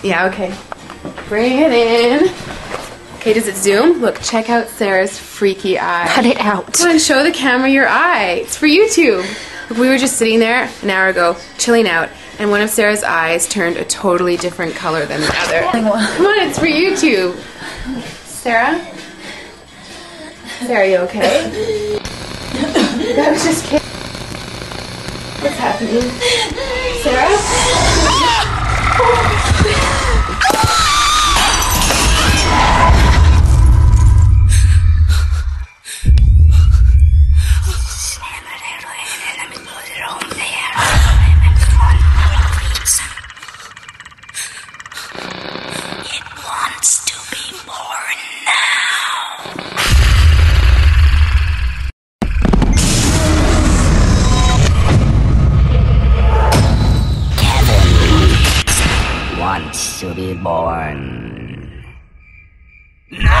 Yeah, okay. Bring it in. Okay, does it zoom? Look, check out Sarah's freaky eye. Cut it out. Come on, show the camera your eye. It's for YouTube. Look, we were just sitting there an hour ago, chilling out, and one of Sarah's eyes turned a totally different color than the other. Come on, it's for YouTube. Sarah? Sarah, are you okay? That was just kidding. What's happening? Sarah? It wants to be born now. Kevin wants to be born. No!